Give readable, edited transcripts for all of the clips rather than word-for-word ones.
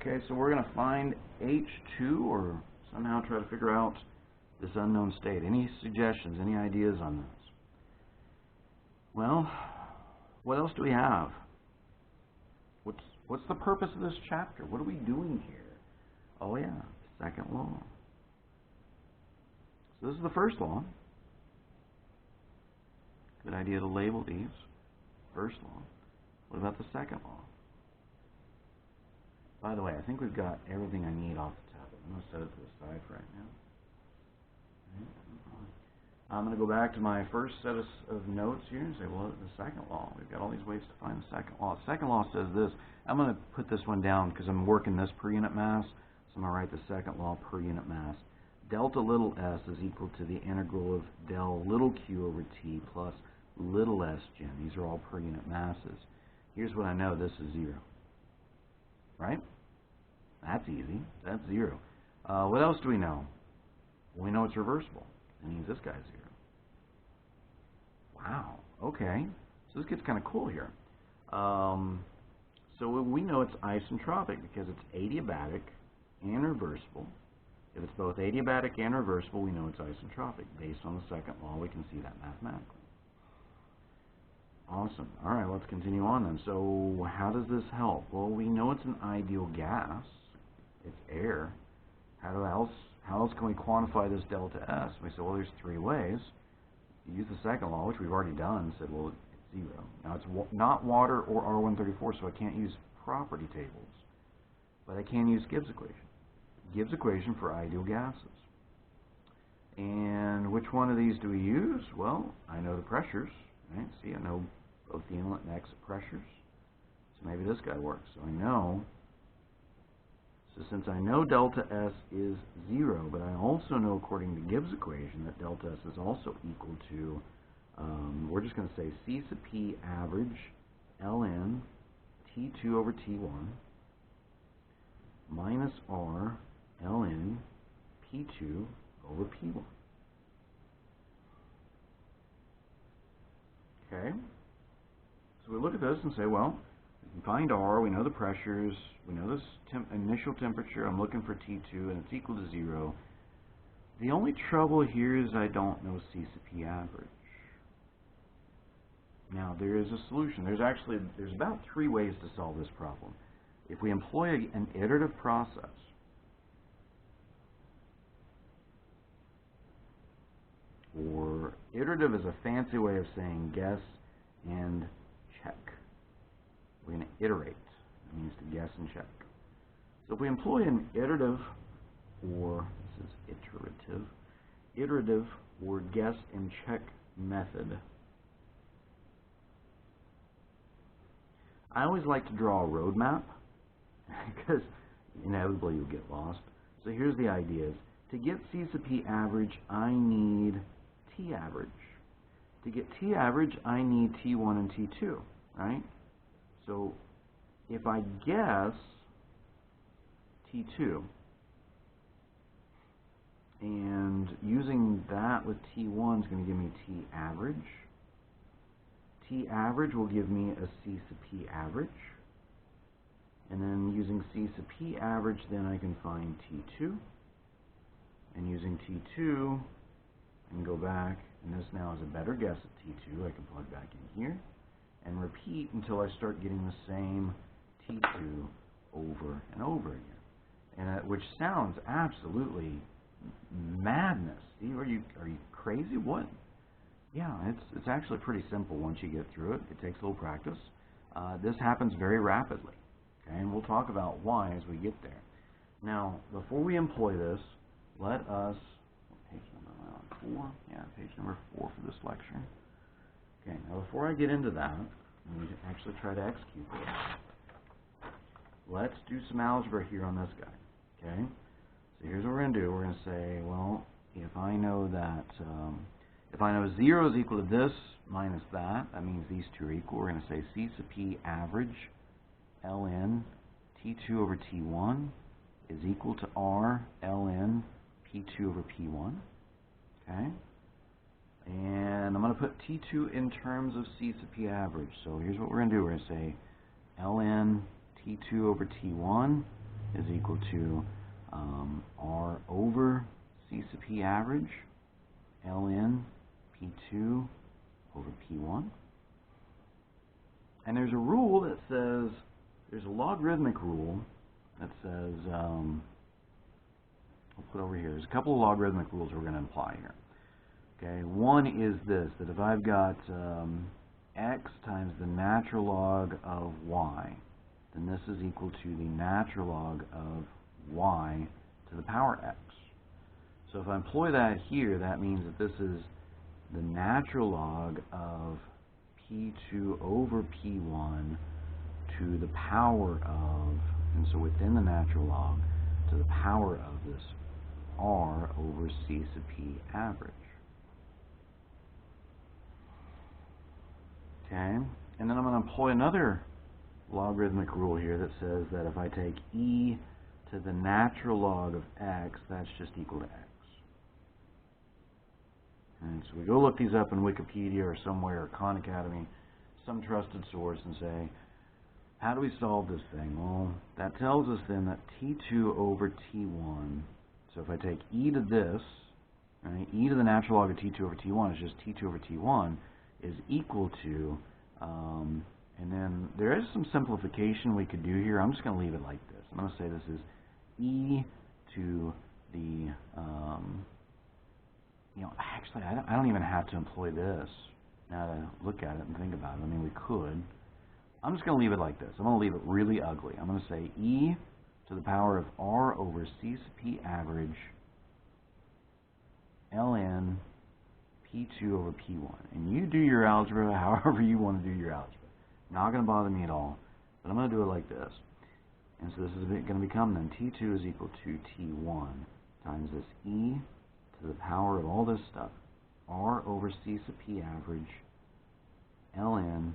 Okay, so we're going to find H2 or somehow try to figure out this unknown state. Any suggestions, any ideas on this? Well, what else do we have? What's the purpose of this chapter? What are we doing here? Oh yeah, second law. So this is the first law. Good idea to label these. First law. What about the second law? By the way, I think we've got everything I need off the tablet. I'm going to set it to the side for right now. I'm going to go back to my first set of notes here and say, well, the second law. We've got all these ways to find the second law. The second law says this. I'm going to put this one down because I'm working this per unit mass. So I'm going to write the second law per unit mass. Delta little s is equal to the integral of del little q over t plus little s gen. These are all per unit masses. Here's what I know. This is 0. Right? That's easy. That's 0. What else do we know? Well, we know it's reversible. That means this guy's 0. Wow. Okay. So this gets kind of cool here. So we know it's isentropic because it's adiabatic and reversible. If it's both adiabatic and reversible, we know it's isentropic. Based on the second law, we can see that mathematically. Awesome. All right, let's continue on then. So how does this help? Well, we know it's an ideal gas. It's air. How else can we quantify this delta S? We said, well, there's 3 ways. You use the second law, which we've already done, said, well, it's 0. Now, it's not water or R134, so I can't use property tables. But I can use Gibbs Equation. Gibbs Equation for ideal gases. And which one of these do we use? Well, I know the pressures. Right? See, I know both the inlet and exit pressures. So maybe this guy works. So I know. So since I know delta S is 0, but I also know according to Gibbs equation that delta S is also equal to, we're just going to say C sub P average ln T2 over T1 minus R ln P2 over P1. Okay? So we look at this and say, well, we can find R, we know the pressures, we know this initial temperature, I'm looking for T2, and it's equal to 0. The only trouble here is I don't know C sub P average. Now, there is a solution. There's about 3 ways to solve this problem. If we employ an iterative process, or iterative is a fancy way of saying guess and check. We're going to iterate. It means to guess and check. So if we employ an iterative, or this is iterative or guess and check method, I always like to draw a roadmap because inevitably you'll get lost. So here's the idea. To get C sub P average, I need T average. To get T average, I need T1 and T2, right? So if I guess T2, and using that with T1 is going to give me T average. T average will give me a C sub P average. And then using C sub P average, then I can find T2. And using T2, I can go back, and this now is a better guess at T2. I can plug back in here and repeat until I start getting the same T2 over and over again. And which sounds absolutely madness. Steve, are you crazy? What? Yeah, it's actually pretty simple once you get through it. It takes a little practice. This happens very rapidly, okay? And we'll talk about why as we get there. Now, before we employ this, let us, page number 4? Yeah, page number 4 for this lecture. Okay, now before I get into that, let me actually try to execute this. Let's do some algebra here on this guy, okay? So here's what we're going to do. We're going to say, well, if I know that, if I know 0 is equal to this minus that, that means these two are equal. We're going to say C sub P average ln T2 over T1 is equal to R ln P2 over P1, okay? And I'm going to put T2 in terms of C sub P average. So here's what we're going to do. We're going to say ln T2 over T1 is equal to R over C sub P average, ln P2 over P1. And there's a rule that says, there's a logarithmic rule that says, I'll put over here, there's a couple of logarithmic rules we're going to apply here. Okay, one is this, that if I've got x times the natural log of y, then this is equal to the natural log of y to the power x. So if I employ that here, that means that this is the natural log of P2 over P1 to the power of, and so within the natural log, to the power of this R over C sub P average. Okay, and then I'm going to employ another logarithmic rule here that says that if I take e to the natural log of x, that's just equal to x. And so we go look these up in Wikipedia or somewhere, or Khan Academy, some trusted source, and say, how do we solve this thing? Well, that tells us then that T2 over T1, so if I take e to this, right, e to the natural log of T2 over T1 is just T2 over T1 is equal to, and then there is some simplification we could do here. I'm just going to leave it like this. I'm going to say this is e to the, actually, I don't even have to employ this now to look at it and think about it. I mean, we could. I'm just going to leave it like this. I'm going to leave it really ugly. I'm going to say e to the power of R over C sub P average ln P2 over P1. And you do your algebra however you want to do your algebra. Not going to bother me at all. But I'm going to do it like this. And so this is going to become then T2 is equal to T1 times this e to the power of all this stuff, R over C sub P average ln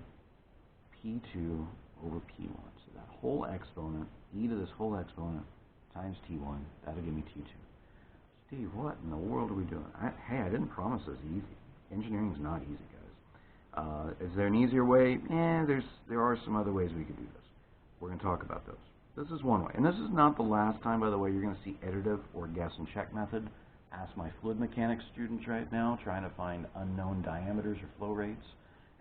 P2 over P1. So that whole exponent, e to this whole exponent times T1, that'll give me T2. Steve, what in the world are we doing? Hey, I didn't promise this easy. Engineering's not easy, guys. Is there an easier way? There are some other ways we could do this. We're going to talk about those. This is one way. And this is not the last time, by the way, you're going to see iterative or guess and check method. Ask my fluid mechanics students right now, trying to find unknown diameters or flow rates,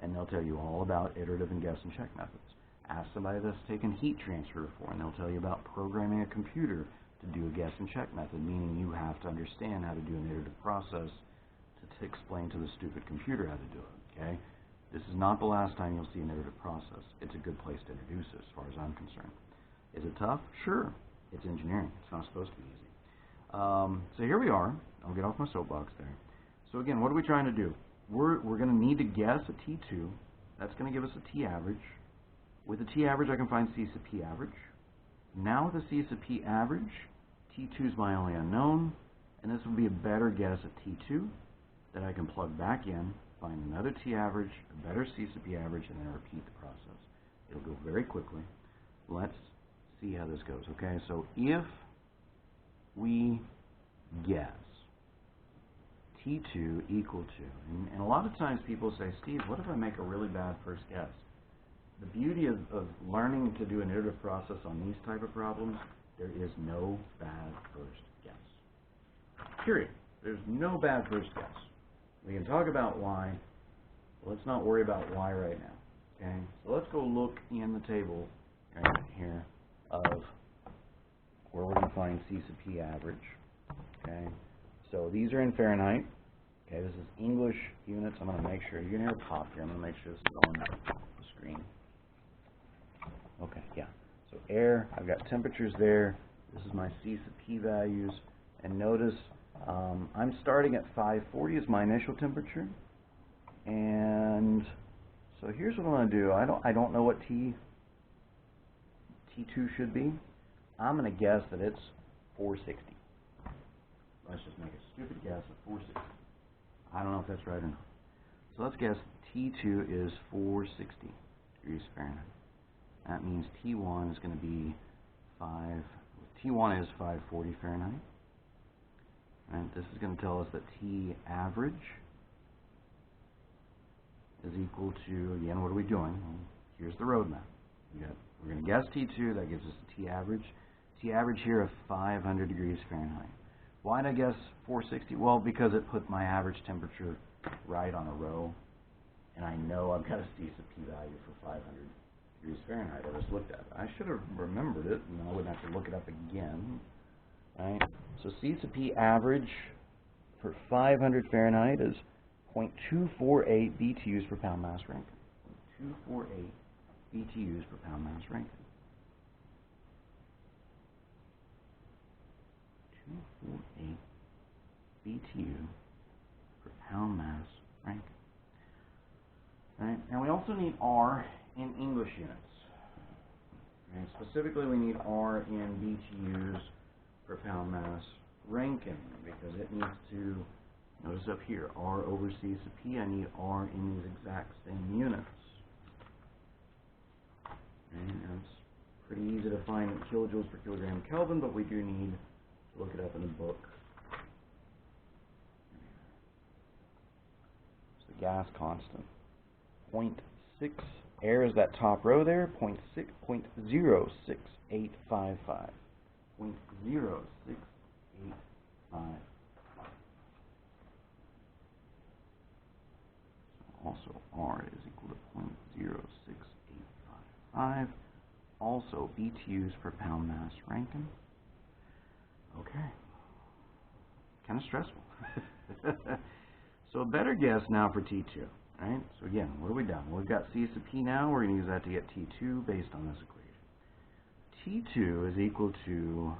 and they'll tell you all about iterative and guess and check methods. Ask somebody that's taken heat transfer before, and they'll tell you about programming a computer to do a guess and check method, meaning you have to understand how to do an iterative process to explain to the stupid computer how to do it, okay? This is not the last time you'll see an iterative process. It's a good place to introduce it as far as I'm concerned. Is it tough? Sure. It's engineering. It's not supposed to be easy. So here we are. I'll get off my soapbox there. So again, what are we trying to do? We're going to need to guess a T2. That's going to give us a T average. With a T average, I can find C sub P average. Now with a C sub P average, T2 is my only unknown, and this will be a better guess at T2 that I can plug back in, find another T average, a better C sub P average, and then repeat the process. It'll go very quickly. Let's see how this goes. Okay, so if we guess T2 equal to, and a lot of times people say, Steve, what if I make a really bad first guess? The beauty of learning to do an iterative process on these type of problems, there is no bad first guess. Period. There's no bad first guess. We can talk about why. Let's not worry about why right now. Okay? So let's go look in the table right here of where we're going to find C sub P average. Okay? So these are in Fahrenheit. Okay, this is English units. I'm going to make sure, you're going to hear a pop here. I'm going to make sure this is on the screen. Okay, yeah. So air, I've got temperatures there. This is my C sub P values. And notice I'm starting at 540 as my initial temperature. And so here's what I'm going to do. I don't know what T2 should be. I'm going to guess that it's 460. Let's just make a stupid guess at 460. I don't know if that's right or not. So let's guess T2 is 460 degrees Fahrenheit. That means T1 is going to be T1 is 540 Fahrenheit. And this is going to tell us that T average is equal to, again, what are we doing? Well, here's the roadmap. We're going to guess T2, that gives us a T average. T average here of 500 degrees Fahrenheit. Why did I guess 460? Well, because it put my average temperature right on a row, and I know I've got a C sub P value for 500 degrees Fahrenheit. I just looked at it. I should have remembered it, and I wouldn't have to look it up again. Right? So C sub P average for 500 Fahrenheit is 0.248 BTUs per pound mass Rankine. 0.248 BTUs per pound mass Rankine. 248 BTU per pound mass Rankine. Right? And we also need R in English units. Right? Specifically, we need R in BTUs per pound mass Rankine because it needs to, notice up here, R over C sub P, I need R in these exact same units. And it's pretty easy to find kilojoules per kilogram Kelvin, but we do need to look it up in the book. It's the gas constant. 0.6, air is that top row there, 0.06855. 0.06855. Also, R is equal to 0.06855. Also, BTUs per pound mass Rankine. Okay. Kind of stressful. So a better guess now for T2. Right? So again, what have we done? Well, we've got C sub P now. We're going to use that to get T2 based on this equation. T2 is equal to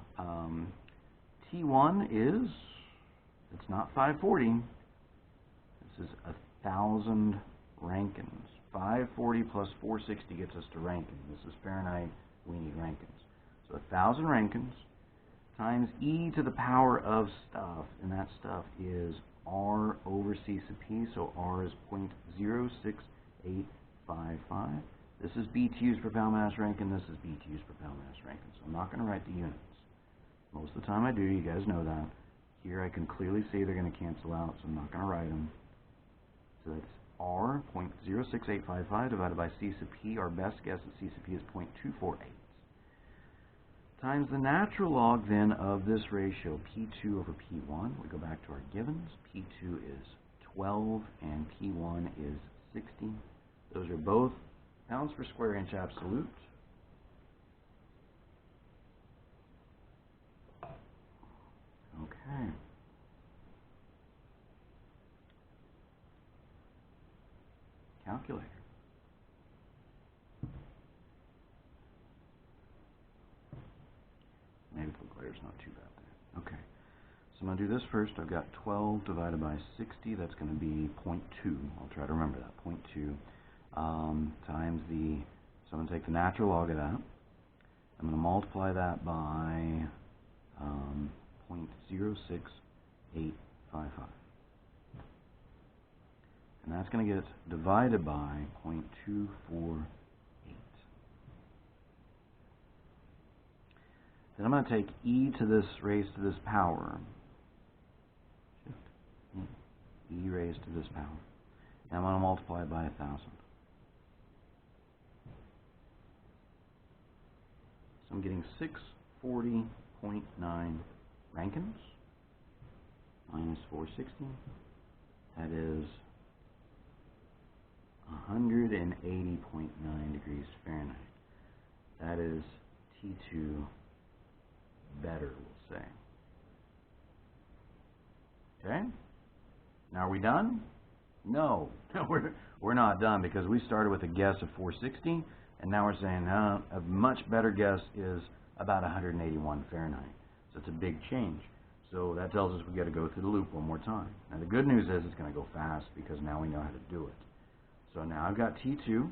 T1 is, it's not 540. This is 1,000 Rankines. 540 plus 460 gets us to Rankine. This is Fahrenheit. We need Rankines. So 1,000 Rankines times e to the power of stuff, and that stuff is R over C sub P, so R is 0.06855. This is BTUs per pound mass Rankine, this is BTUs per pound mass Rankine, so I'm not going to write the units. Most of the time I do, you guys know that. Here I can clearly see they're going to cancel out, so I'm not going to write them. So that's R, 0.06855 divided by C sub P. Our best guess at C sub P is 0.248. Times the natural log then of this ratio, P2 over P1. We go back to our givens. P2 is 12 and P1 is 60. Those are both pounds per square inch absolute. Okay. Calculator. Maybe the calculator's not too bad there. Okay. So I'm going to do this first. I've got 12 divided by 60. That's going to be 0.2. I'll try to remember that. 0.2 times the, so I'm going to take the natural log of that. I'm going to multiply that by 0.06855. And that's going to get divided by 0.248. Then I'm going to take e to this raised to this power. E raised to this power. And I'm going to multiply it by 1,000. So I'm getting 640.9 Rankines minus 460. That is 180.9 degrees Fahrenheit. That is T2 better, we'll say. Okay? Now are we done? No, we're not done because we started with a guess of 460 and now we're saying a much better guess is about 181 Fahrenheit. So it's a big change. So that tells us we got to go through the loop one more time. Now the good news is it's going to go fast because now we know how to do it. So now I've got T2.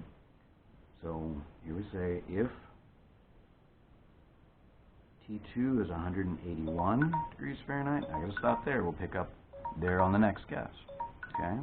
So here we say if T2 is 181 degrees Fahrenheit, I got to stop there. We'll pick up there on the next guess. Okay?